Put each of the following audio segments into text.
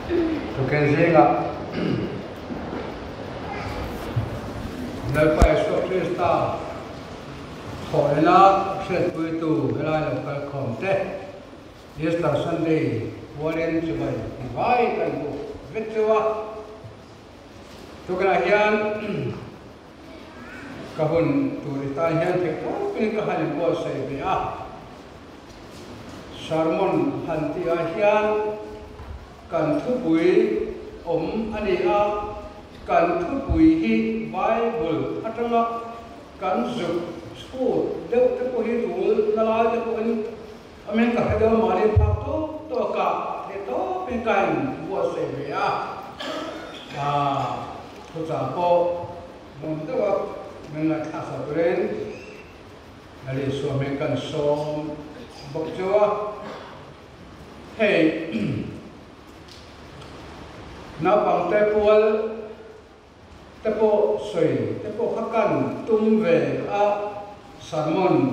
tu cái gì ngạ nơi phải số Krista hỏi là sẽ vui tu cái này là cái không thế Easter Sunday Warren cho vậy vai cái bộ viết cho tu cái này hiện các hồn tu đi ta hiện thì có cái hành bộ sẽ bị sermon hành ti hiện cần thu bùi anh ấy cần thu bùi hi Bible phát ra cần dục school đều tất cả hi rule là lại tất cả mình cả hai đều mà đi học to cả thì to bên cạnh của sẽ về thu trả cô mình tức là mình lại thả sao lên là để số mình cần số bậc chúa hey nó bằng tay bộ soi tay bộ khắc cằn tung về sermon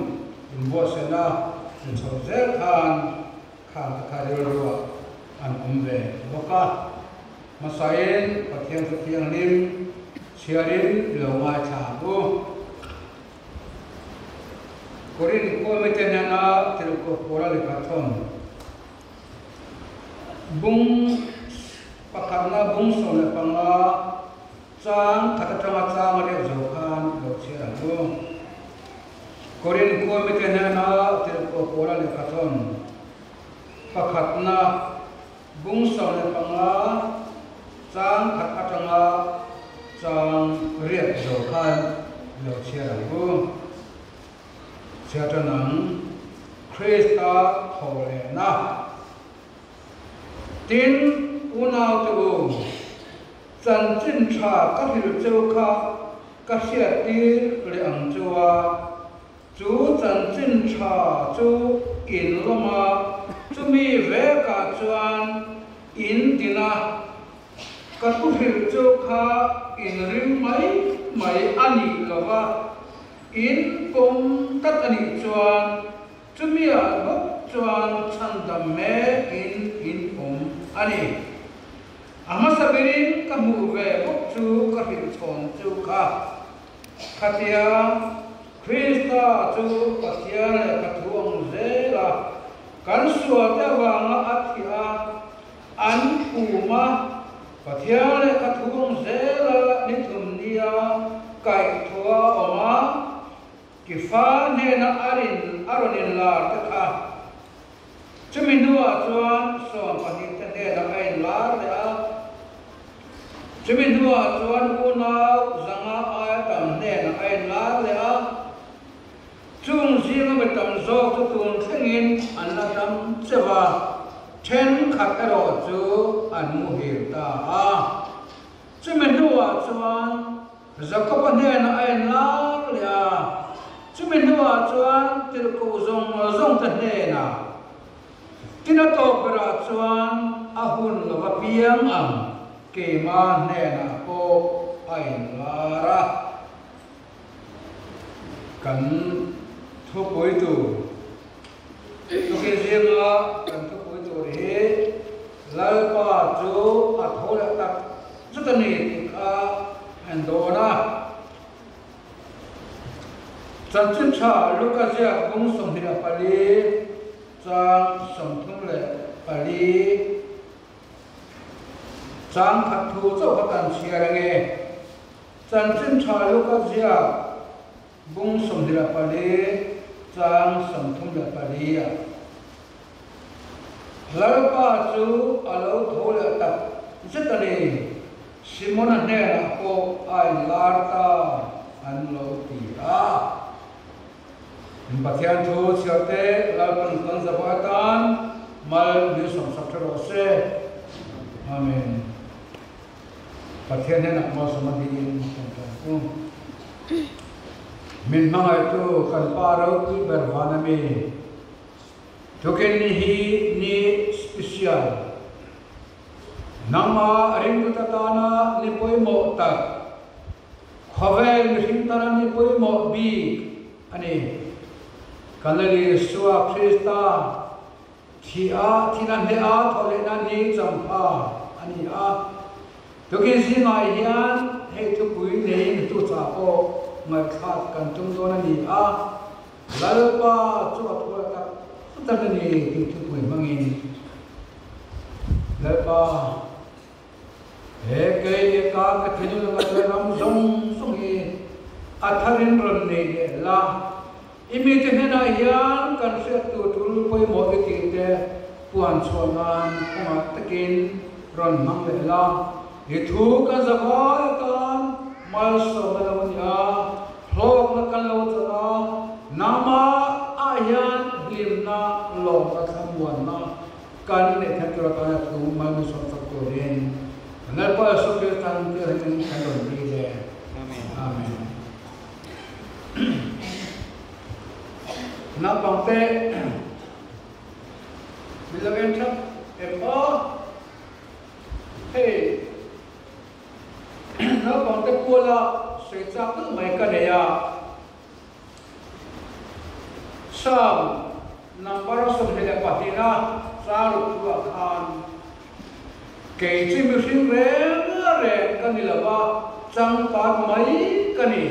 bộ sẽ na số dễ than khang khai rồi anh về boka mà sai phát hiện lim sharing lâu mai chả bu Korin ko meten na tel ko pora le kathon bung pakarna bung so le panga chang khatatanga chang le jokhan lo chira lo Korin ko meten na tel ko pora le kathon pakhatna bung so le panga chang khatatanga chang riat jokhan lo chira lo sẽ cho năng Krista thầu lệ na tin unao tu chân chân cha các hiệu châu kha các xe ti lệ ang châu chú chân chân cha chú in loma chú mi về cả chuan in tina các hiệu châu kha in rim mấy ani lova in công tất anh chuan chúng mi bốc chuan chân đam mê in anh ama sabirin kamu về bốc chu các hiện chọn chu khatia Krista chu katia le kathuang zela kan suat awanga athia an uma katia le kathuang zela ni thumnia kai thua oma Kifa ne na aronin lar ta kha chumin nuwa chuan som pahin ta ne na ai lar le a chumin nuwa chuan unau zanga ai tam ne na ai lar le a chung zinga me tam zo tu tun thengin an la tam chewa then khat ero chu an mu hir ta a chumin nuwa chuan zakapa ne na ai lar le a chúng mình nói chuan từ cổ zong thật nè na tin là to bra chuan ahun lo va piang am ke ma nè na ko ai lara kan thu poi tu ke riêng la kan thu poi tu he lal pa chu a thola tak chu ta ni ka andona chân chân cha Lucas ya bung som hira pali chang som thung le pali chang khat thu cho ka kan chia nge chân chân cha Lucas ya bung som hira pali chang som thung le pali ya lar pa chu alo tho le tak zitani simona ne na ko ai lar ta an lo ti a Pathian thu siate Lalthanzova tan mal ni som saktharo se amen Pathian ne nak mal samadhi tu min mangai tu kan paro tu berwana me token ni special nama ring tatana ni poimo tak khavel ring tara ni poimo bi ani Kalali suwa Krista thia thina ne a thole na ni champa ani a to ki singa hian hei thu pui nei tu cha ko ngai khat kan tum don ani a lalpa chu athua ta ta ni ki thu pui mangin lalpa he ke ka ka thinu la ram zong song hi atharin ron nei la imi te na hian kan se tu thul poi mo ke ti te puan chongan ma takin ron mang le la hi thu ka zawai kan mal so la nia hlok na kan lo cha nama a hian limna lo ka thamwan na kan ne thakra ka tu mal so sa ko ren ngal pa so ke tan te ren kan ron ri le amen amen na pangte bilagen thap empa hey na pangte pula secha tu mai ka ya sam number so hele patina saru tu khan ke chi mi sing re kanilawa chang pa mai kani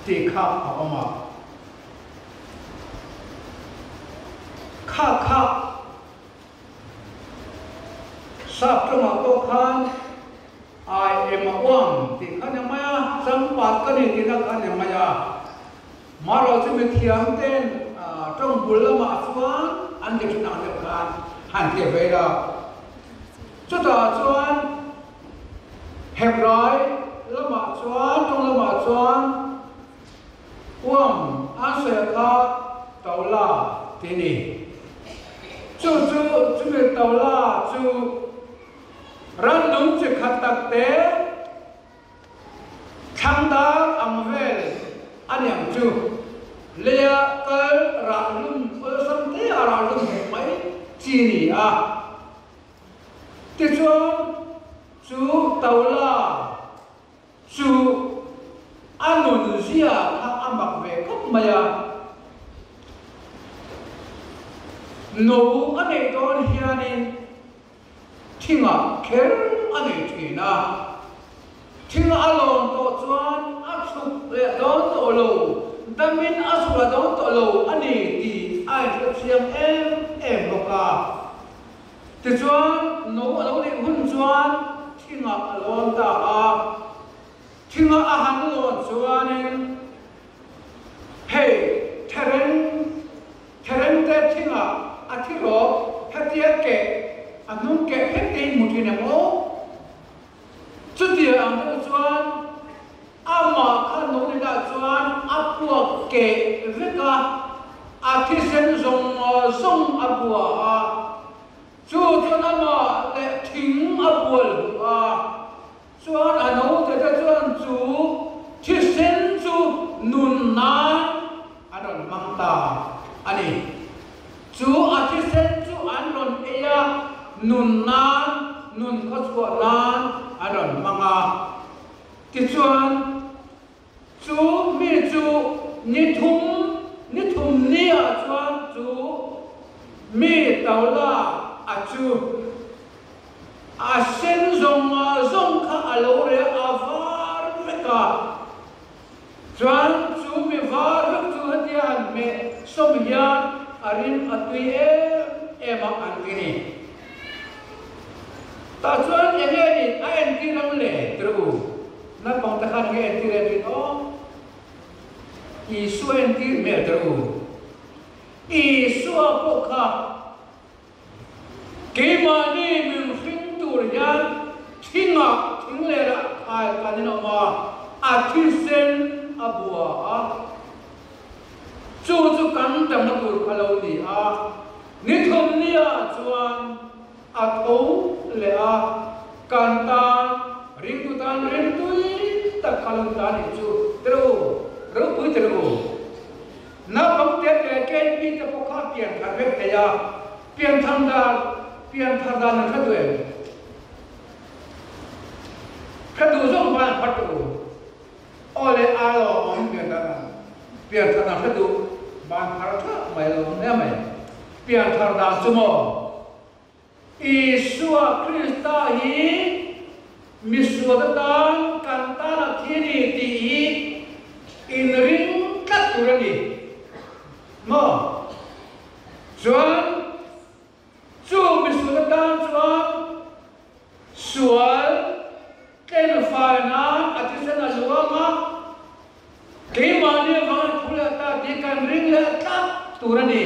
ti kha apama kha sap tama to khan I am one ti khan maya sam pa kani ti na khan maya maro chu mi thiam ten trong bulama chuan an de na de khan han te ve da chu ta chuan hebrai lama chuan trong lama chuan ase kha taula ti ni chu mi taula chu ran nung che khatak te thangda amvel anyam chu leya kal ra lum sam te ara lum mai chi ni a ti chuan chu taula chu anun zia kha amak ve kop maya no ane don hianin thinga kher ane thina thinga alon to chuan asu le don to lo damin asu la don to lo ani ti ai siam em loka ti chuan no alo ni hun chuan thinga alon ta a thinga a han lon chuanin hey theren te thinga athiro hatia ke anung ke hete mutina mo chutia ang chuan ama khanu ni da chuan apua ke veka athisen zong apua a chu ama le thing apua a chuan ano te chuan chu thisen chu nun na anon mangta ani chu athisen chu anon eya nun khoswa nan anon manga ti chuan chu mi chu ni thum nia chuan chu mi taula a chu a sen zong kha alo re avar veka chuan chu mi var chu hatian me som hian arin atui ema antini ta chuan enge ni a enti ram le tru na pang ta khan nge enti le ni o I su enti me tru I su po kha ke ma ni min sing tur yan thing le ra ai kanina ma a thisen abua a chu kan tam na tur khalo ni a ni thom ni a chuan a tho le a kan ta ring tu tan ring tui ta khalon ta ni chu tro ro pui tro na pam te ke pi te po kha pian thar ve te ya pian thar da na kha due khadu zong ban phatu ole a lo om pian da pian thar da khadu ban phar tha mai lo ne mai pian thar da chu mo Isua Krista hi miswatan kantana thini ti in ring katurani mo chuan chu miswatan chuan sual ken faina atisana luama keimani van phulata di kan ring la ta turani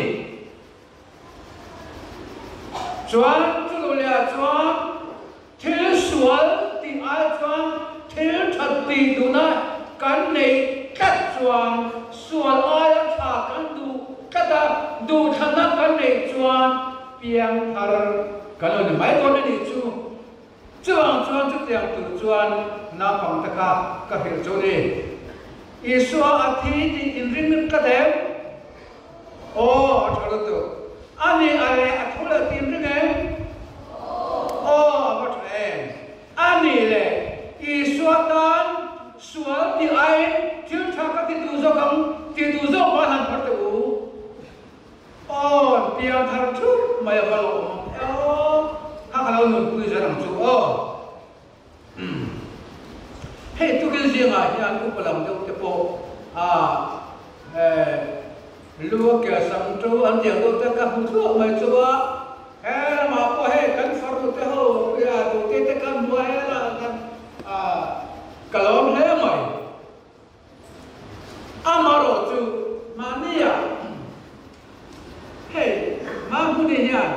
chuan chu le chuan thil sual ti ai chuan thil that ti duna kan nei kat chuan sual ai tha kan du kata du thana kan nei chuan piang thar kan mai kon ni chu chuan chu tiang tu chuan na pang taka ka hil chu ni isua athi ti in ring ka de o thar tu ani ale athula tin ring o what ani le isua tan sual ti ai thil tha ka ti tu zo kam ti tu zo ba han par tu o piang thar thu mai ba lo o ha ka lo nun ku za rang chu o hey tu ke zi nga hian ku palam deuh te po lua ke sam tu an dia do ta ka hu thu mai chu a he ma po he kan far te ho ya do te kan bo he la kan kalom he mai amaro chu mania hey ma hu ni hian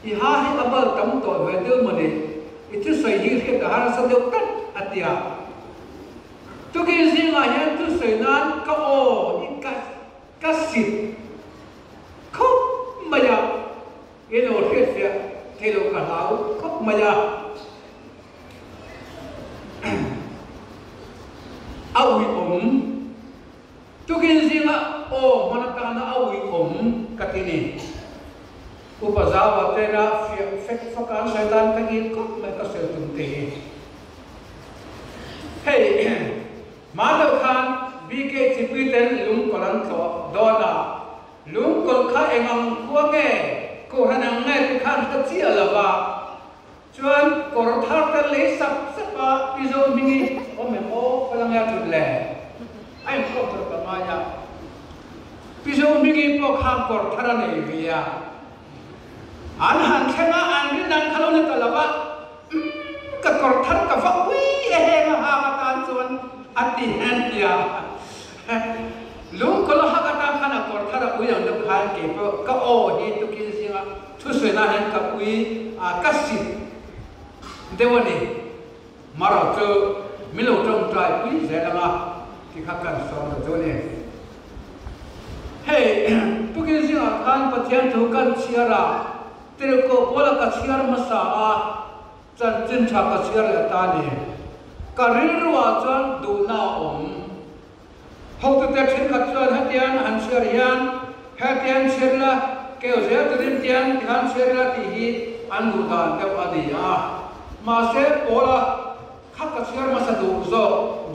I ha hi abal tam to ve de mani itu sai hi ke har sa de tat atia tu ke zinga hian tu sai nan ka o I ka sit khop maya ye lo he sia ke lo ka lau khop maya awi tu ke zinga o manata na awi katini upazawa tena fakan syaitan kagin kok mereka setunti hey mana kan bike cipiten lung kolan to dona lung kol kha engang kuange ko hanang ngai kan kecil laba cuan kor thar ta le sap sapa pizo mingi o memo palang ya tudle ai ko to kamaya pizo mingi po kham kor tharane via an han khenga an ri nan khalo ne talaba ka kor thar ka fa wi he nga ha ka tan chuan ati han ya lung kol ha ka ta khana kor thar u yang de khan ke po ka o hi tu kin singa thu se na han ka ui ka si dewani mara chu milo trong trai ui ze la ma ki kha kan so na jo ne hey tu kin singa khan pathian thu kan chiara तेरे को बोला कचियार मसाआ चंचन छा कचियार लेता ने करीरुआ चन दूना हो तो तेरे कचियार हत्यान अंशरियान हत्यान शेरला के उसे तरिंतियान ध्यान शेरला तीही अनुदान देव आदिया मासे बोला खा कचियार मसा दूजो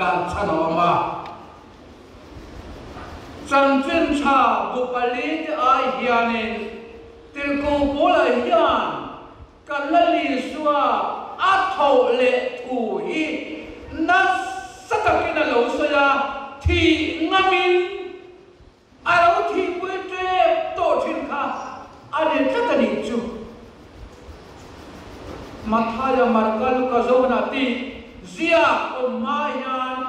दान छनोमा चंचन छा बुपली आई हियाने तेरे को बोला यान कलली सुआ आठो ले तू ही न सतकी न लो सोया थी ngamiन आरो थी पुइटे तो ठिनखा आने ततनी चु माथाया मार्कल का जोना ती जिया ओ मायान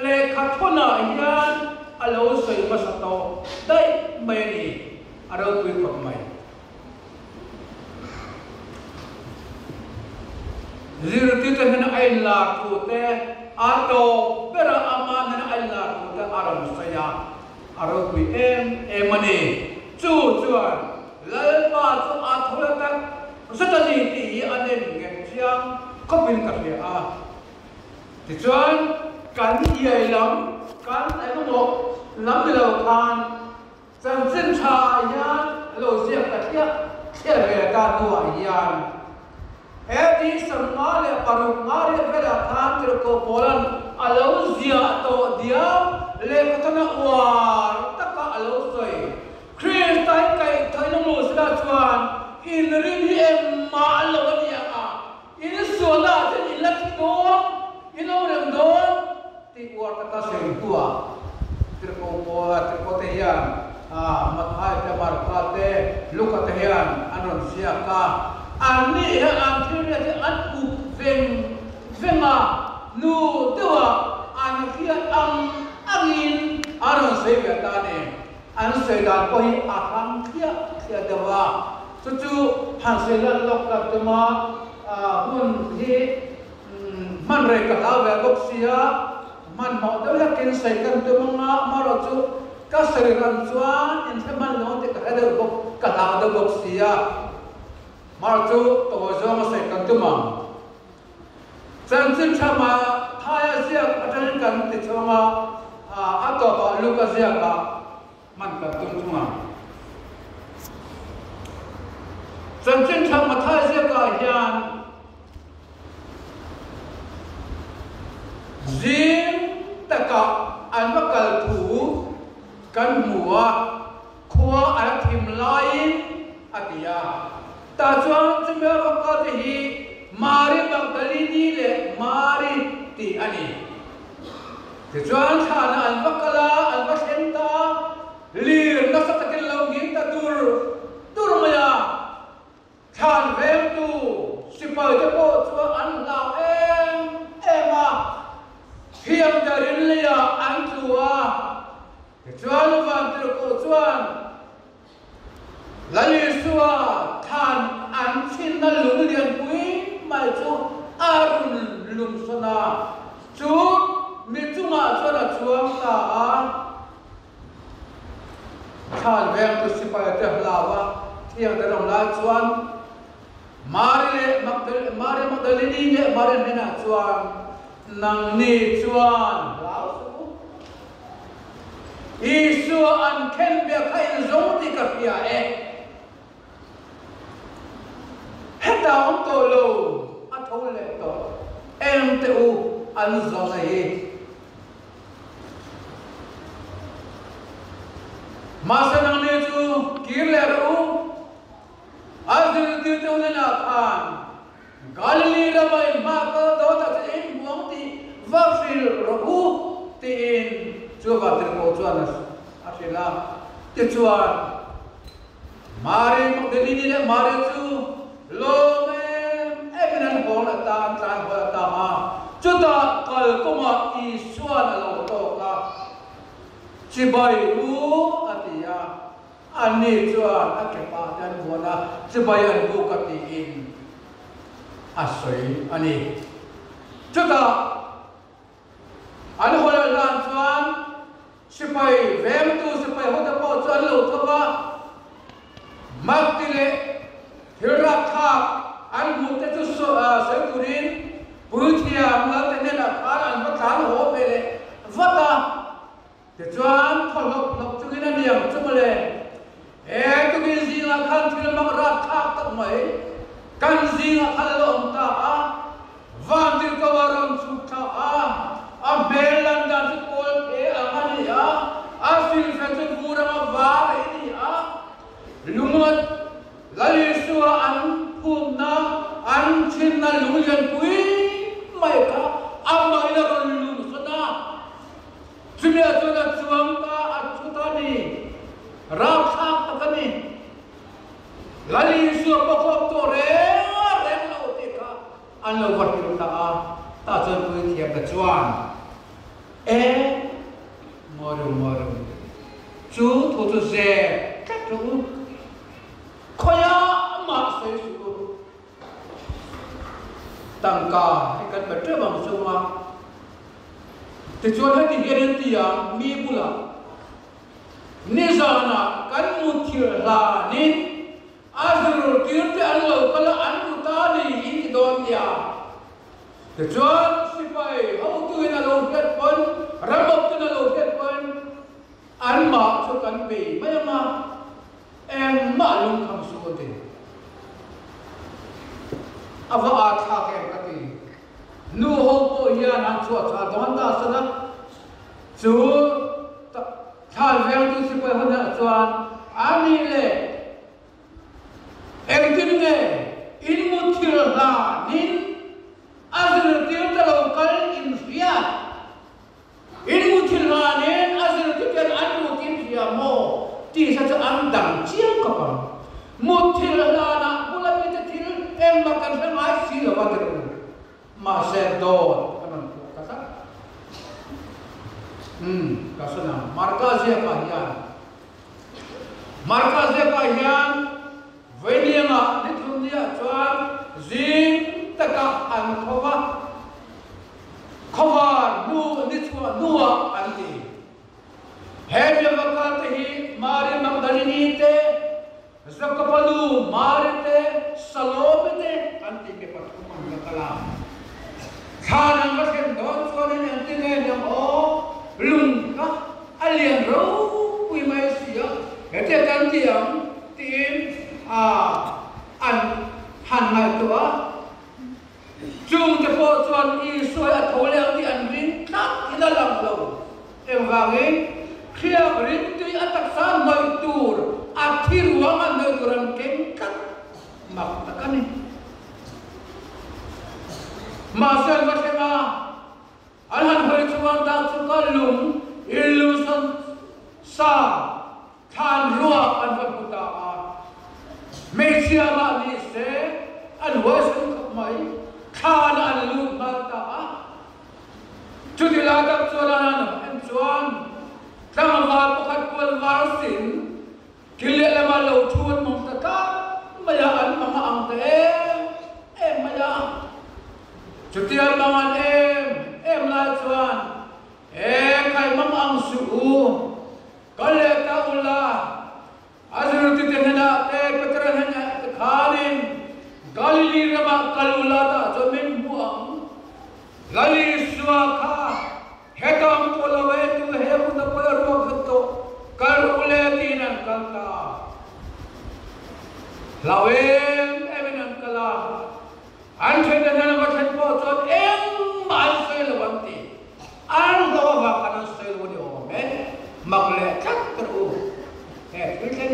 ले खथोना यान आलो सोय बसतो दai मैनी आरो तुई पकमाय Zirti tu hena ayla kute atau bera aman hena ayla kute aram saya aro kui emani cuan lalpa tu athola tak satani ti anen ngetiang kopin kapia ti cuan kan iai lam kan ai mo lam lo kan sam sin cha ya lo sia ka tia re ka tu yan Edi semale paruk ngare bela thantir ko bolan alo zia to dia le katana war taka alo soi Christai kai thaino mo sila chuan in rin hi em ma lo ni a in suala chen in lati don in lo rem don ti war ta sem tua triko te hian mathai te mar ka te luka te hian anon sia ka ani ha am thil te an u venga nu tewa an khia angin aron sei ve ta ne an sei dan ko hi athang khia dewa chu han sei lan lok ka te ma hun hi man re ka la ve bok sia man mo de la ken sei kan te ma ro chu ka sei ran chuan in the man no te ka de bok ka la de bok sia mar chu to zo ma sei kan te ma chan chin chama thaya sia athan kan te chama ato ba luka sia ka man ka tum chunga chan chin chama thaya sia ka hian zim taka an bakal thu kan mua khua an thim lain atia ta chuan chumya ka te hi mari bagdalini le mari ti ani te chuan thana an bakala an basenta lir na satakin longi ta dur maya than vem tu sipai te po chuan an lao ema hiam darin leya an tua te chuan van te ko chuan lali suwa than an chin na lung lian pui mai chu arun lum sana chu mi chunga chona chuang ta a than vem tu sipai te hlawa thiang te rong la chuan mari magdalini le mari nena chuan nang ni chuan lao su isu an ken be khai zong ti ka pia heta on to lo a thol le to em te u an zong ai ma sanang ne chu kir le ru azil ti te un na khan galili la mai ma ka do ta in buang ti va fil ru ti in chu va ter ko chuan a thila ti chuan mari magdalini le mari chu lo ebinan hol ta tran ho ta ma chuta kal koma I suan lo to ka chibai u atia ani chuan a ke pa dan bona chibai an bu ka ti in asoi ani chuta an hol lan chuan chibai vem tu chibai ho ta po chuan lo to ba maktile hilra kha an mu te chu se turin puthia la te ne la kha an ba khan ho pe le vata te chuan khol lok chu ina niam chu male tu gi zinga khan thil mang ra kha tak mai kan zinga khan lo ta a van dir ko waron chu tha a belan dan chu kol e amani a fil fa chu bura ma var ni a lumot lali suwa an pumna an chinna lulian pui mai ka amma ila rolun sana chumya chuna chuang ta achutani ram sak takani lali suwa pokop to re lo te ka an lo wat ta chon pui thiam ta chuan moru chu thu ze tu khoya ma sei su tangka ikan betre bang suma te chuan hati hian ti ya mi bula ni zana kan mu thir la ni azrul tir te an lo kala an ta ni in don ya te chuan sipai ho tu ina lo ket pon rabok tu na lo ket pon an ma chu kan pe mai ma em ma lung kham su te ava a tha ke ka ti nu ho po ya na chu cha don ta sana chu thal veng tu si pa hona chuan ani le em ti la nin azir tir ta local in ria in mutil la nin azir tir an mutil ria mo ti sa cha an dang chiang ka pa mutil la na pula pita til em makan sa mai si la wa ter ma ser do kanan kata kasana markazia kahian venianga nithumnia chuan zing taka an khova nu nithua nuwa anti hemya vakate hi mari magdalini te zakapalu marite salomete anti ke patkumang kala khanang ka sen don chuan anti ne nyam o lungka alien ro pui mai sia hete kan tiang tin an han mai tua chung te po chuan I soi a tholeng ti an rin tak ina lam lo em wangi khia rin ti atak sa noi tur a thiruang an noi turan kem kat mak takani ma sen ma senga an han hoi chuan da chu ka lum illusion sa than ruak an va puta a mesia ma ni se an wasun khap mai khan an lu ma ta a chu ti la tak chuan an en chuan tang va pakhat kwal war sin kile la ma lo thuan mong ta ka maya an mama ang te em maya chu ti an mangan em la chuan kai mama ang su kale ta ula azur ti tenna te petra hanya khanin galili rama kalula ta jomin buang lali suwa kha hetam polawe tu hebu na poyaro khatto karule tinan kanta lawem evinan kala anchena na wathan po chot mal sai lawanti an do va kana sai woni o me makle chak tru filten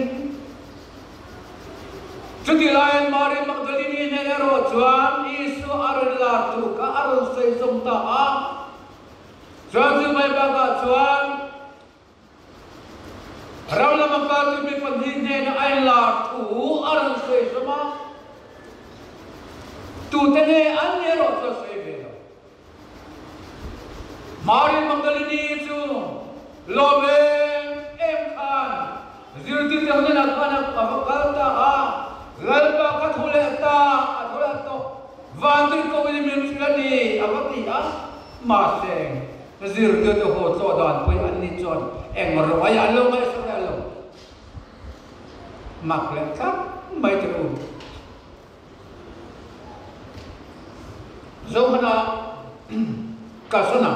chuti lain mari magdalini ne ero chuan isu arla tu ka arul sai somta a chuan chu mai ba ka chuan rawla maka tu mi pandhi ne na ai la tu arul sai soma tu tene an ne ro so sai be mari magdalini chu lobe em khan zirti te na kana pakalta a lalpa ka thule ta athula to vandri ko ni mem silani avati a ma seng zirti te ho to dan poi an ni chon eng ro ai alo mai so alo makle ka mai tru zohana kasana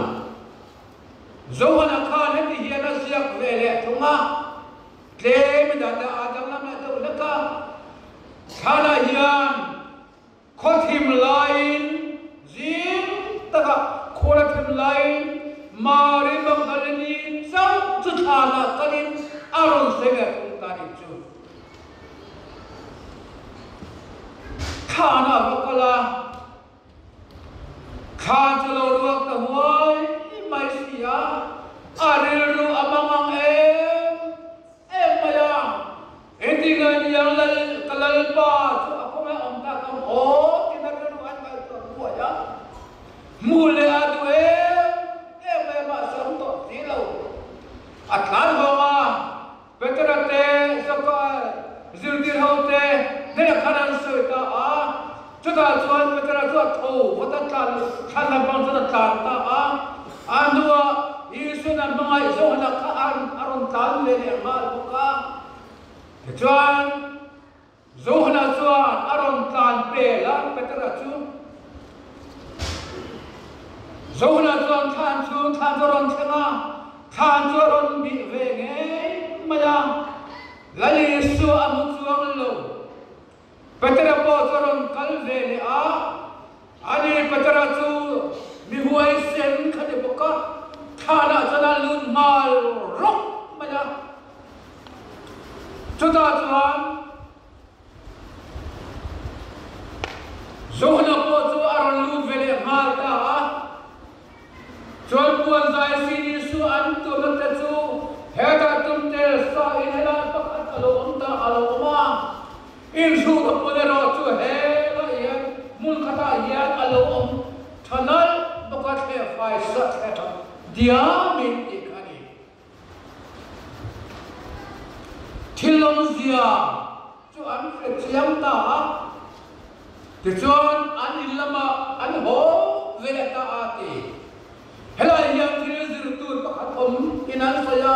zohana khan heti hiana siak vele thunga tlem da adam lam na to laka khana hian khothim lain zin taka khorathim lain mari magdalini sam chuthana kalin aron sega tani chu khana bakala khan chalo ruak ta huai mai sia ariru amangang maya endingan yang kalal pa chu ako ma am ta kam o tinaranu an ka to buaya mule adu me ma sam to tilo atlan homa petrate saka zirdir hote ne khanan soita a chuta chuan petra chu tho wata tlan khan bang chu tlan ta a andua isu na mangai zo na ka aron tlan le ne mal buka chuan zo na chuan aron tlan pe la petra chu zo na chuan than ron thena than ron bi ve nge maya lali su amu chuang lo petra po ron kal ve le a ani petra chu mi huai sen khane buka thana chana lun mal rok maya chuta chuan zo chuan puan zai sini su an tu na te chu heta tum tel sa in hela pakhat alo omta alo ma in su da ponero chu hela yan mun khata yan alo om thanal pakhat he fai sa heta diamin ikani thilom zia chu an chiam ta ti chuan an ilama an ho vela ta ati hela yang thil zir tur pakhat om inan saya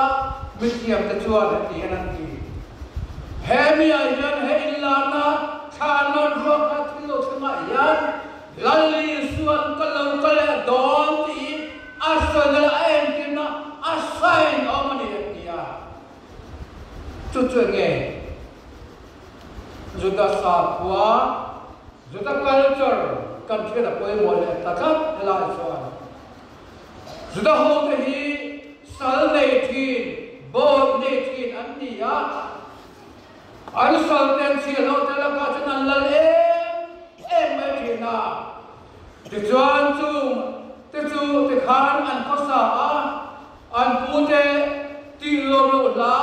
mithiam ta chuan ati anan ti hemi ayan he illana thanon ro ka thilo thma yan lalli suan kalau kala don ti asal ain tina asain omani ya chu chu nge juda sapwa juda culture kan thela poi mo le takat la chuan juda ho te hi sal nei thin bo nei thin an ni ya an sal ten si lo te la ka chan lal mai thina ti chuan chu te khan an ko sa an pu te ti lo lo la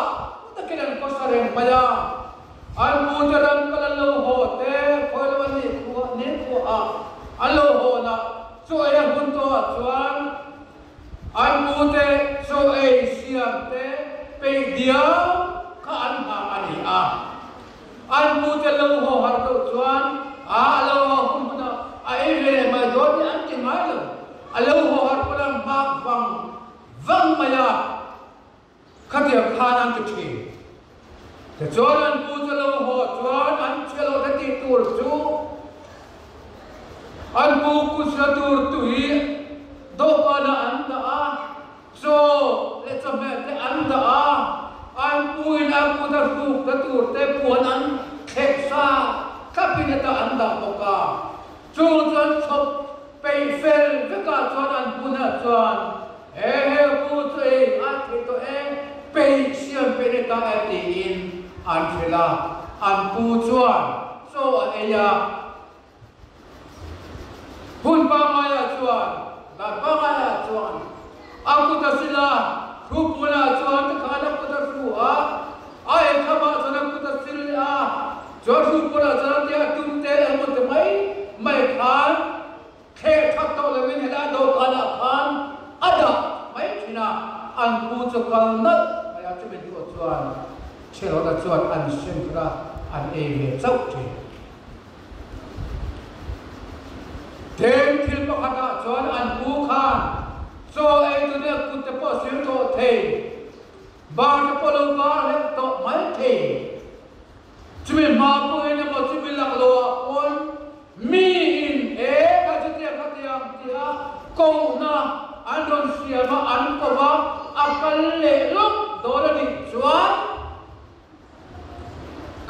ta ke an ko sa reng maya an pu te ram kala lo ho te khoi lo ni khu an lo ho na chu ai hun to chuan an pu te so ai siam te pe dia ka an ha ani an pu te lo ho har to chuan lo ho hun na ai ve mai do ni an ti mai lo alo ho har palang bak vang maya khatia khan an ti te chuan an pu te lo ho chuan an chelo te ti tur chu an pu ku sa tur tu hi do pa na an da so le chame te an da an pu in an pu da ru ta tur te puan an khek sa kapina ta an da ko ka chu chuan chop pe fel ve ka chuan an pu na chuan he pu chei a thi to pe siam pe ne ta ti in an thela an pu chuan so aya hun pa maya chuan la pa maya chuan aku ta sila thu pula chuan ta khana ku ta thu ai khama chana ku ta sila jo thu pula chana dia tum te amot mai khan khe thak to le min hela do khala khan ada mai thina an pu chu kal nat maya chu ben du chuan chelo da chuan an sem ra an e ve chau thi ten thil pa khata chuan an pu khan so ai tu ne ku te po sim to the ba te po lo ba le to mai the chumi ma pu ne mo chumi lak lo on mi in ka chu te ka te am tia ko na an don sia ma an ko ba akal le lo do la ni chuan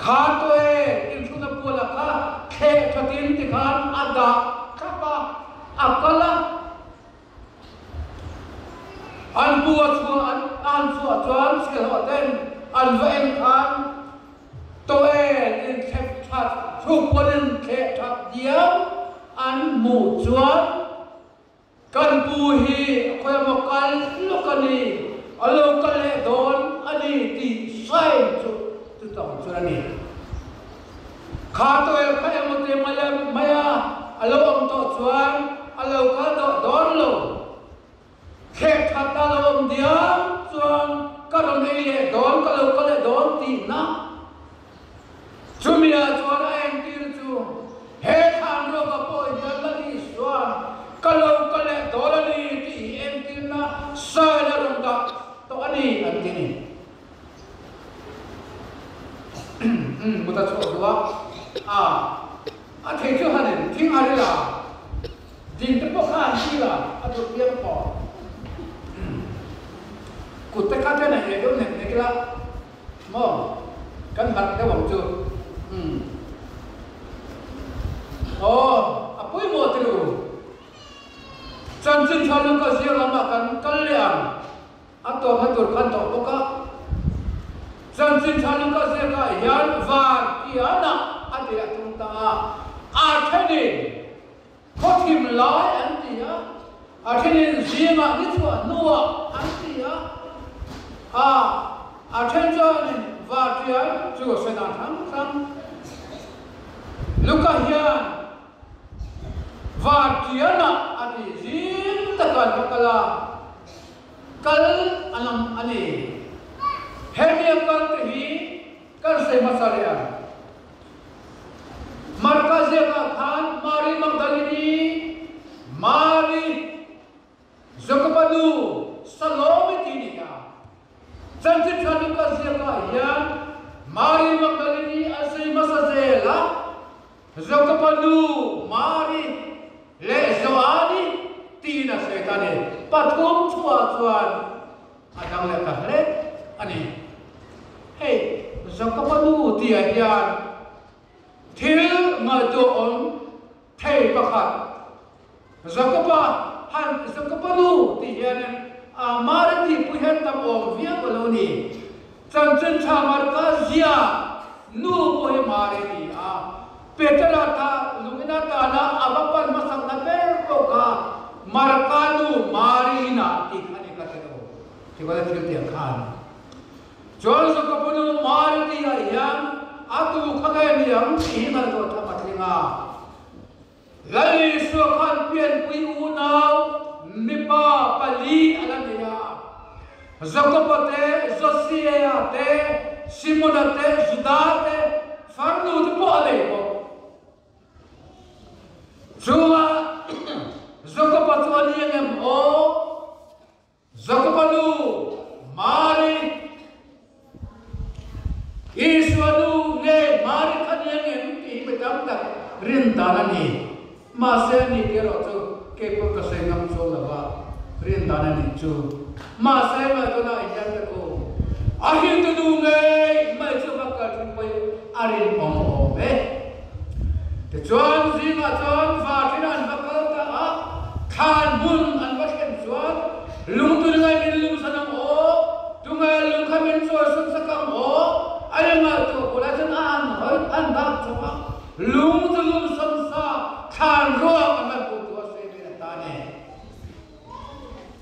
kha to in thu na pu la ka khe thatin ti khan ada kapa akala an bua chuan an chuan sil ho ten an ven khan to in khep that thu ponin khe that diam an mu chuan kan pu hi khoi mo kal lokani alo kal le don ani ti sai chu tu tong chuan ni kha to khai mo te maya alo om to chuan alo ka do don lo khe that ta lo om diam chuan ka ron ei le don ka lo ka le don ti na chumia chuan en ti chu he than ro ka po yan la ni chuan ka lo ka le don ani ti en ti na sa la ron da to ani an ti ni muta chu duwa thế chứ hẳn thiên hà đây là dinh tới bốc hàng chi là được biếng bỏ cụt tay khác thế này để đốt nền này cái lá mò cắn mặt cái vòng chưa cuối mùa thì đủ chân chân cho nó có riêng lắm mà cắn liềm ăn tổ khăn tổ bốc chân chân cho nó có riêng là yan và kia nè anh thì là chúng ta thế này có tìm lái anh thì Athinin zima nitwa nuwa antia attention vatia chugo sedan tham luka hian vatiana ani zim takal bakala kal alam ani hemia kal hi kal se masalia markazia ka khan mari magdalini mari Zakapadu Salome Tinia Santi Chanuka Zeka Yan Mari Magdalini Asai Masazela Zakapadu Mari Le Zoani Tina Setane Patum Chuan Adang Le Kahle Ani Hey Zakapadu Tia Yan Til Madu On Tei Bakat Zakapa han Zakapadu ti hian marati puhen tam om via baloni chan chamar ka zia nu ko he marati petra ta lumina ta na abapan masak na per ko ka markanu marina ti khani ka te ti wala ti ti khan jol Zakapadu marati hian atu khagai ni am ti na do thamatlinga Lali suakan pian pui unau nipa pali alania Zakapate Zosia te Simonate Judate farnu de po alebo Juma Zakapatu aliem o Zakapalu mari Iswanu nge mari kanyang ti betam tak rintanani Masa ni kira tu kepo kesengam sola rintangan itu. Masa itu na ijan tu. Akhir tu dungai macam bakal jumpai arin om Tuan zima tuan fatinan bakal ta kan bun an bakken tuan lung tu dungai min lung sanam dungai lung kamin sosun sakam ayam tu bulajan an dak cuma lung tu lung samsa kan roa akan putus ini tane.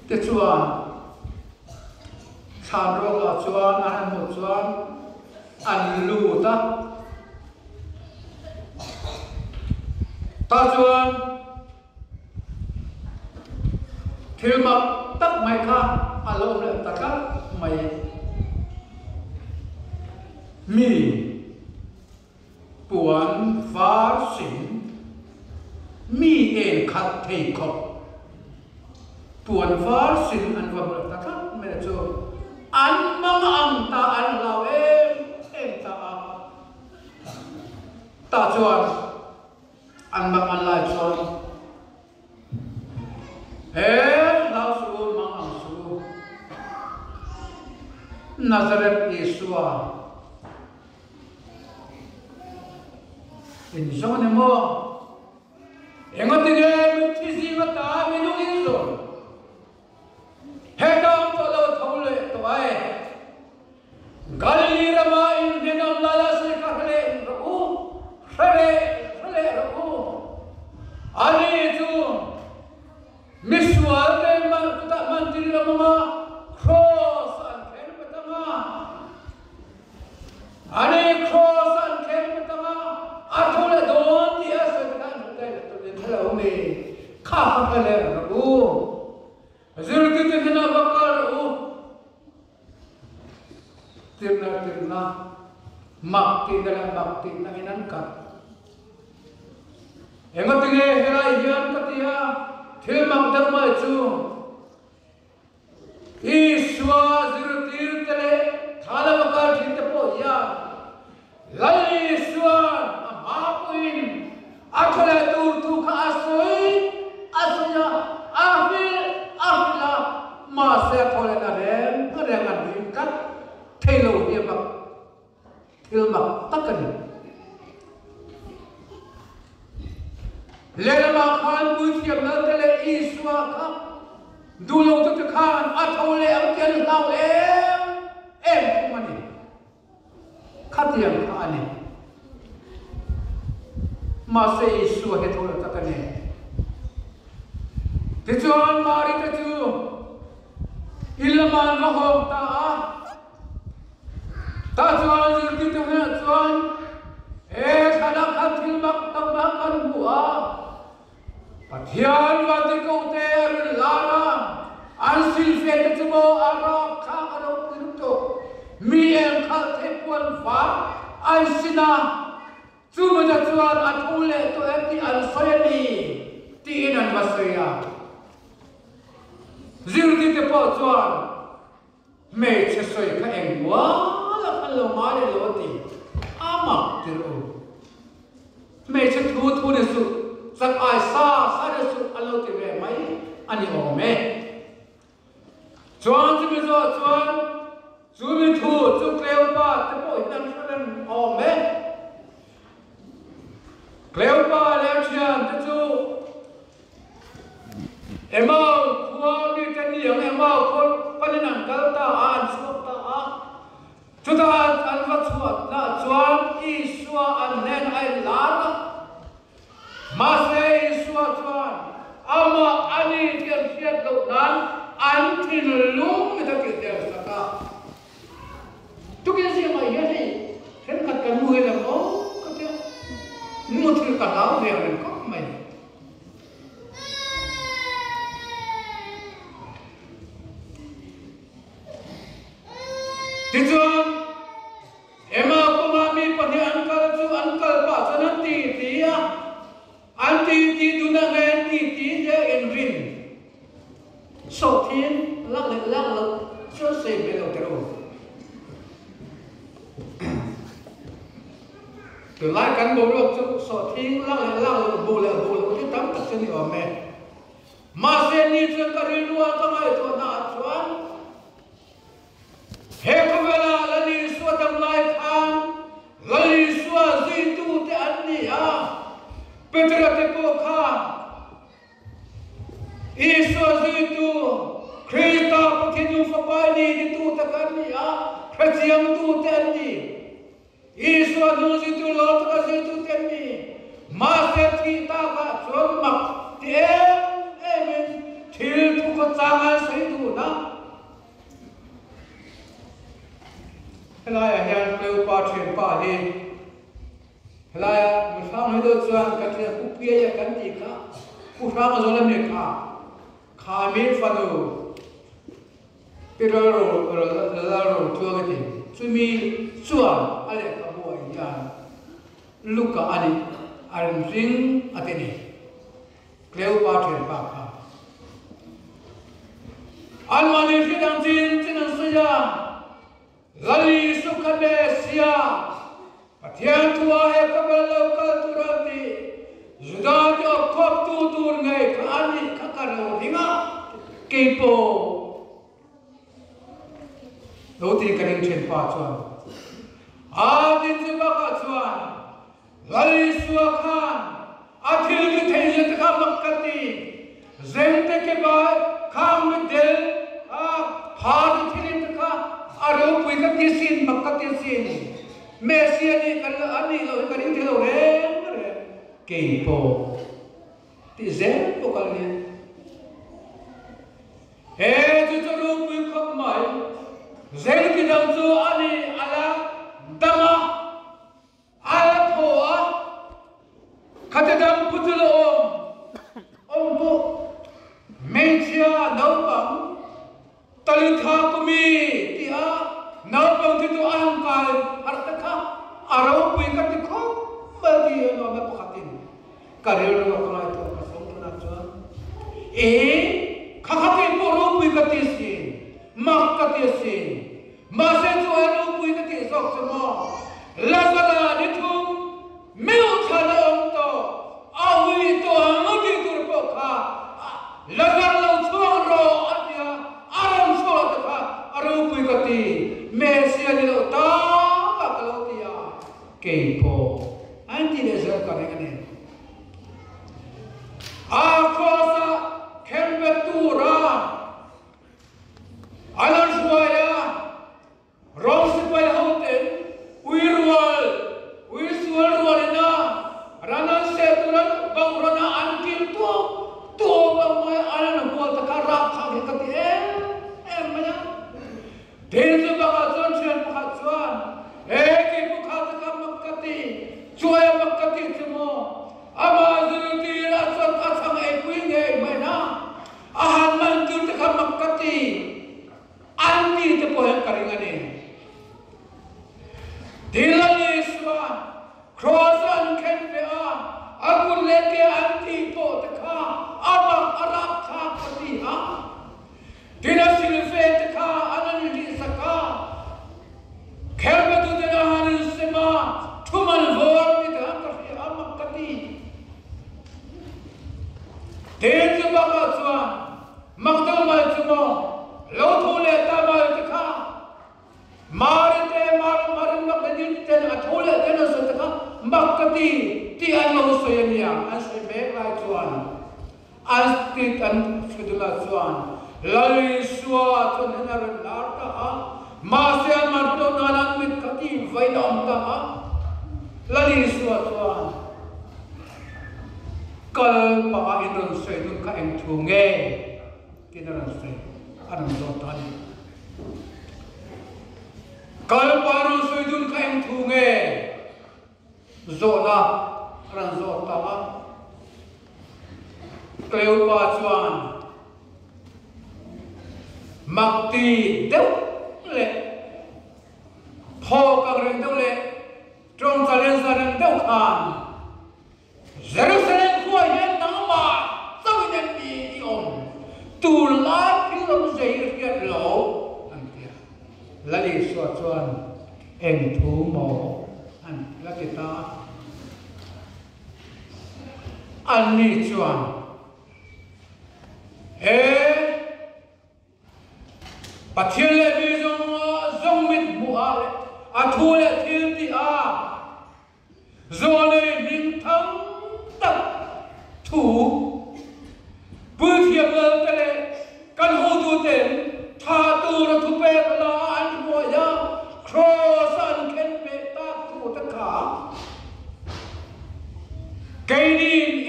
Kecuan kan roa kecuan akan mutuan anlu ta. Tajuan tilmak tak mereka alom le takak mai mi puan far sin mi en khat thei khop puan far sin an wa takak me cho an mang ang ta an lao em ta chuan an mang an lai chuan lao su mang ang su Nazareth Yeshua in zone mo engot ge mutisi mata minu inso hedam to lo thole to ai galili rama in denam lala se kakle ru khare ru ani tu miswa te man ta mantir rama cross an ken patama ani cross an ken patama athole don ti ase kan dai to le thalo me kha khale ru zurti te na bakar u tirna makti dalam bakti na inangkat engot ge hera yan katia thil mak dhamma chu Ishwa zurtir tele thala bakar thinte po ya lali ishwa amapuin akhla tur tu kha asoi asya afila ma se thole na ren rengan dim kat thelo ye bak thil mak takani Lelama khan pujiam na tele Ishwa ka dulong tu khan athole ang kel law em mani khatiam khani ma se Ishwa he thole takani thế chuan mari ta chu ilaman va hom ta chuan zir ki tu he chuan thana khan thil mak tam na kan bua pathian wa te ko te ar lara an sil fe te chu mo ara kha aro kin to mi em kha the pon fa ai sina chu ma da chuan athule to eti an soyani ti in an vasaya zir ki te po chuan me che soi kha eng wa la khan lo ma le lo ti amak te ro me che thu ne su sak ai sa ne su alo ti ve mai ani o me chuan chu me zo chuan chu mi thu chu kleu pa te po nan chuan o me kleu pa le chian te chu emau khua mi kan niang emau khol paninang kal ta an suak ta a chuta an va chuat na chuan I suwa an nen ai lara ma se I suwa chuan ama ani tiang siat lo nan an tin lum mi ta ti der saka tu ke si mai ya ni sen kat kan mu la mo ka te mu thil ka la ve ren ko mai ti chuan ema ko ma mi pani uncle pa chuan ti a an ti du na nge ti je in rin so thiên lắc lo cho se be lo tero từ lại cán bộ được cho so thiên lắc lo bù le cái tấm tất nhiên ở mẹ mà se ni cho cái rin luôn có ai cho na chuan he ko vela la ni so tam lai khang la ni so zi tu te an ni a petra te po kha Iso zitu Krista pakinu fapani di tu takani a Krasiam tu tani Iso nu zitu lotka zitu tani Maset kita ka chomak ti emen til tu ko changa saitu na Helaya hian pleu pa then pa ni Helaya musang hido chuan katia kupia ya kan ti ka ku rama zolam ne ka Kami fanu pero la tua ke sumi suan ale ka bo ya luka ani ring ateni kleu pa then pa ka almani fidang tin suya lali sukane sia pathian tua he ka lokal turati Zuda jo kop tu tur ngai khani khakaro dinga kepo do ti karing chen pa chuan a din je ba ka chuan lali suwa khan athil ki thei je ka makkati zen te ke ba kham del a phad thilin ka aro pui ka ti sin makkati sin mesia ni kan ani lo karing thelo re Kepo ti zen po kalnya tu ru pu khop mai zen ki dang chu ani ala dama ala thoa khate dam putul om bu menchia nau pam talitha kumi ti a nau pam ti tu ahangkar artakha aro pu ka ti kho ba ti no ba pakhatin Karyo ko kamay to kasong to na chuan khakati po ro pui ka ti sin mak ka ti sin ma se chu ro pui ka ti sok chmo la sala ni thum meu thala om to awi to angati tur po kha la sala lo chuang ro atia aram so ta kha ro pui ka ti me sia ni lo ta ka lo ti ya ke po anti le sa ka ne Akosa kembetura alan suaya rosipal hotel uirwal uisual rualina ranan seturan bangrana ankil to bang mai alan thế chứ bác ạ chuan mặc đâu mà chú mò lâu thu lệ ta mà tất cả mà thế mà mặc cái gì thế là thu lệ thế là sự tất cả mặc cái ti anh lâu soi anh anh soi bé lại chuan anh ti anh soi là chuan lali xua cho nên là lát ta mà xe mà tôi nói là mình cái gì vậy đồng ta lali xua chuan kalau pak Indonesia itu kain sungai kita rasa ada zotan. Kalau pak Indonesia itu kain sungai zona ada zotan. Kalau pak Cuan makti deu le, phô các人deu le, trong gia đình deu kan. Jerusalem kuai yang nama sawi yang di om tu lai film zahir kiat lo antia lali suatuan en tu mo an la kita ani cuan pathian le bi zong mit buale athule thil ti a zole ning thang tập thủ bữa thiệp lớn cái này căn hộ tu tiền tha tu là thu bê là anh gọi ra cross anh khen bê ta tu tất cả cái đi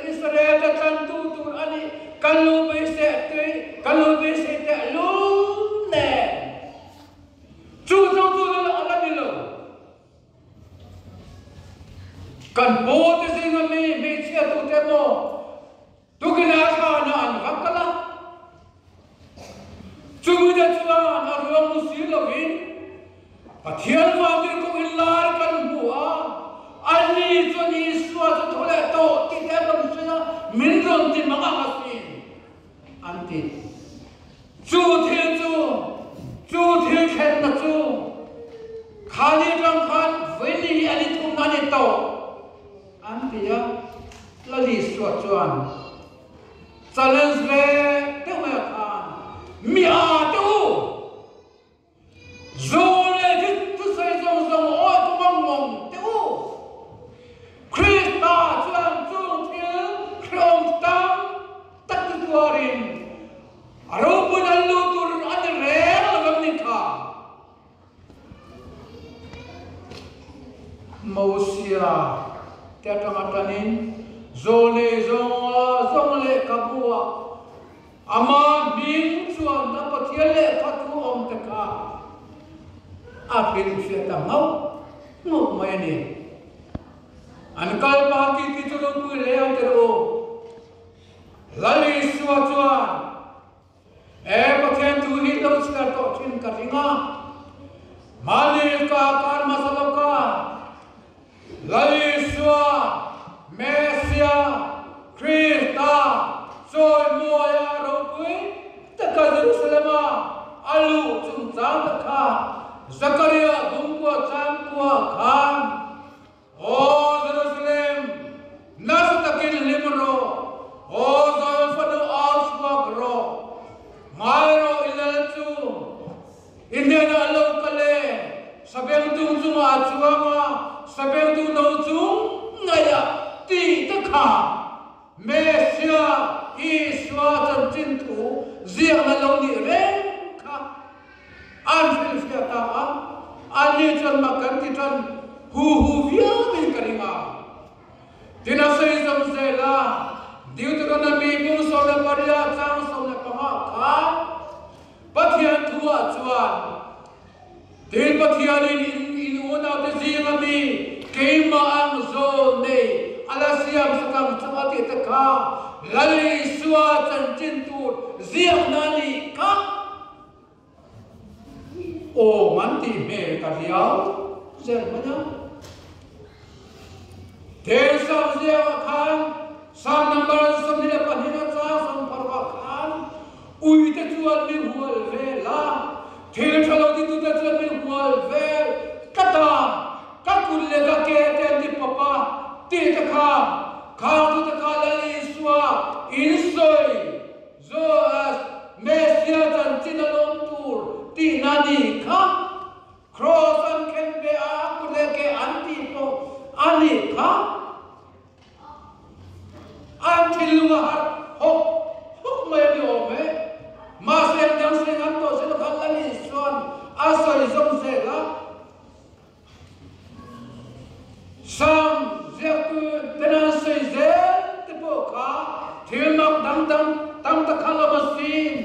Israel ta chân tu anh căn lô bê sẽ tệ luôn nè chú trong tu là anh đi lâu kan bote singa me chia tu temo tu kena khana an vakala chumu da chuan arwa musilovin pathian wa dir ko illar kan bua ani choni swa thole to ti te kam sina min ron ti manga masin anti chu thil khen na chu khali ram khan veni ani thum na ni to antia lali suatuan challenge le te me khan mi a tu zole dit tu sai zong o tu mong tu krista chuan chu thil krom tam tak tu tuarin aro punan lu tur an re lagam ni kha Mausia tiada matanin zole zong le kabua ama bin chuan da pathian le khatu om teka apin sia ta ngau mai ni ankal pa ki chulong pu le ang tero lali suwa chuan pathian tu ni lo sia to chin ka ringa mali ka kar masaloka lali suwa Mesia Krista soi moya ropui taka Jerusalem alu chung chang taka Zakaria bungkua changkua khan o Jerusalem nas takin limro o zalfanu aswa gro mairo ilalchu indiana alu kale sabeng tung chung achuama sabeng tung no chung ngaya ti tất cả Mesia Iswa chân chính thủ riêng là lâu địa rên cả an phim phía ta an như chân mặc cắn thì chân hù vía mình cả đi mà thì nó xây dòng dễ là điều tự con bị bung sâu là bà rìa trang sâu là bà ngạ khá bắt hiền thua chuan thì bắt hiền in ôn nào thì riêng là mi cái mà ăn dô này Alasiam sakam chapati taka lali suwa chan chin tu ziang nani ka o manti me ka diao zen manya te sam ziang khan sam number sam ni pa ni na cha sam parwa khan ui te chuan mi hual ve la thil thalo ti tu te chuan mi hual ve kata ka kul le ka ke te ti papa ti ta kha tu ta kha lali suwa in lunga har hok mai ni ome ma se dang se ngan to se khal la ni son asoi zong se la sam je ku tena se ze te po kha thil nok dang tam ta khala masin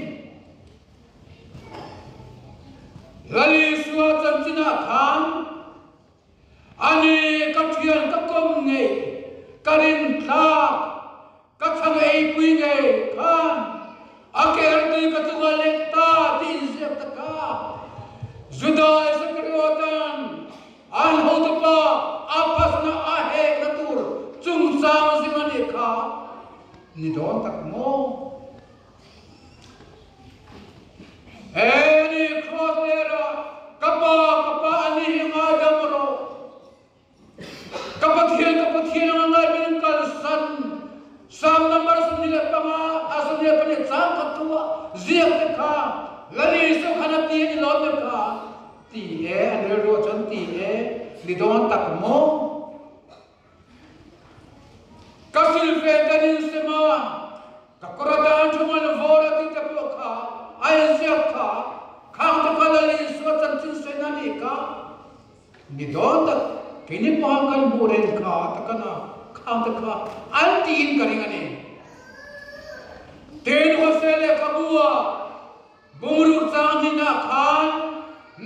lali suwa chan china khan ani kathian ka kom nge karin tha ka thang ei pui nge khan aker tu ka tunga lekta tin se ta ka juda sakrotan an hotpa apas na ahe natur chung sang simani kha ni don tak mo eni khotera kapa ani ma jamro kapathian ngai bin kal san sam number sunile pama asune pane chang khatua ziak te kha lali so khana ti ni lot te kha ti e andre ro chan ti e ni don tak mo kasil fe danin sema kakoradan thuman vora ti te po kha ai ziak kha khang te kha lali so chan chin se na ni ka ni don tak kini pahakan buren kha takana khang te kha an tin karingani ten hosele kabua bumru chang ni na khan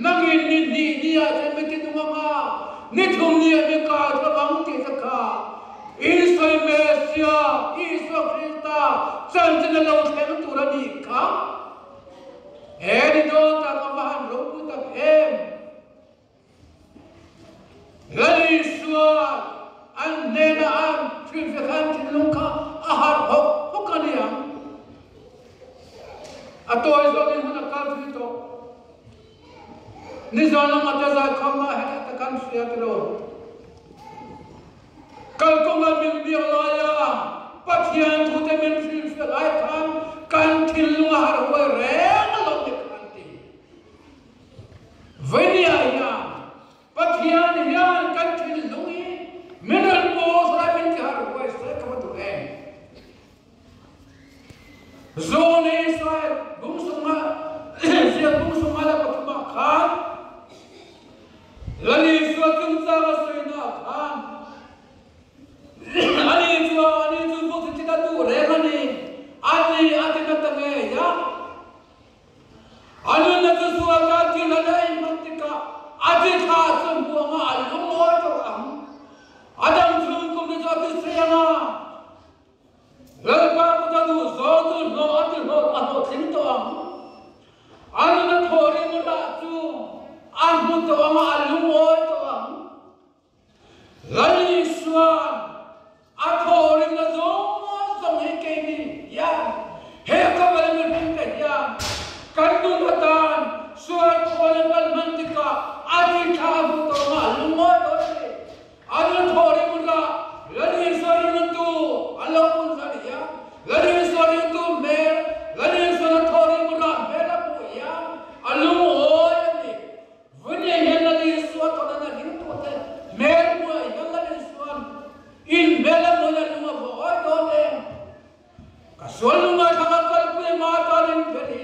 nangin ni a je meti tunga ni thum ni me ka thabang ti takha isoi mesia iso krista chan chin lo theng turani kha eri do ta kaman ro pu ta em lali suwa an nena an fil fikhan tin lungka ahar hokania atoy zo ni huna kal fito ni zona mata za khamma hai ta kan sia tro kal ko ma min bi laya pathian thu te min fil fikai khan kan thil lunga har hoi reng lo te khan ti venia ya pathian yan kan thil lungi mineral po sa min har hoi se ka tu en zone sa bung suma sia bung suma la patma khan lali so tung sa ma soina khan ani tu bo ti ta tu re mani ani ati na ta me ya anu na tu suwa ka ti la dai mantika ati tha chum bu ma alu mo to am adam chum kum ni jo ti se ma lalpa ko ta du so tu no ati ho aho thing to am anu na thori mo la chu an bu to ma alu mo to am lali suwa athori na zo he ke ni ya he ka bal min ka ya kan tu hatan suat khol bal mantika adi tha bu to ma lu mo do le adi thori mula lali sori na tu alo pun sa ya lali sori tu me lali sori thori mula me la pu ya alu mo ni vune he lali suat to na hin to te me mo ya lali suat in bela mo na lu mo do le kasolunga thamakal pe matarin beri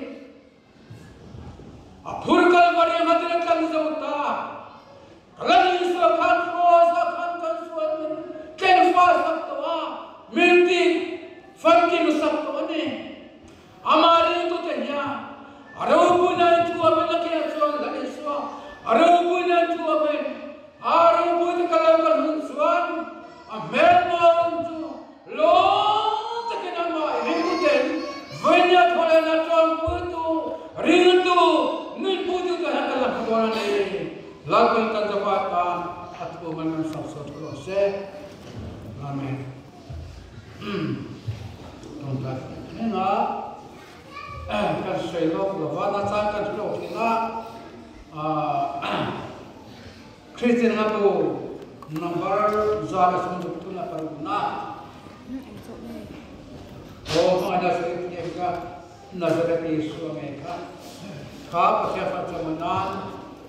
aphurkal bari hadrat kan zawta kalani so khan rosa khan swal ken fa sakwa mirti fanki musakwa ne amari to tenya arubuna tu aben ke swal lani so arubuna tu aben arubut kalam kal swal amen tu lo vanya thole na tom putu rintu nin putu ka hakala khwana ne Lalthanzova kan atbu man sabsot ko se amen tonta nena kan sei lo wana cha kan lo thina Christian na to number zara sum tu na paruna oh ada sedikit ka Nazaret Yesus mereka ka pasal zaman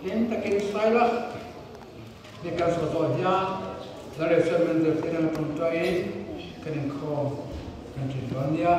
hin takin saila dekat sosohian dari semen terkena tuntai kenen ko kan chi tuan nia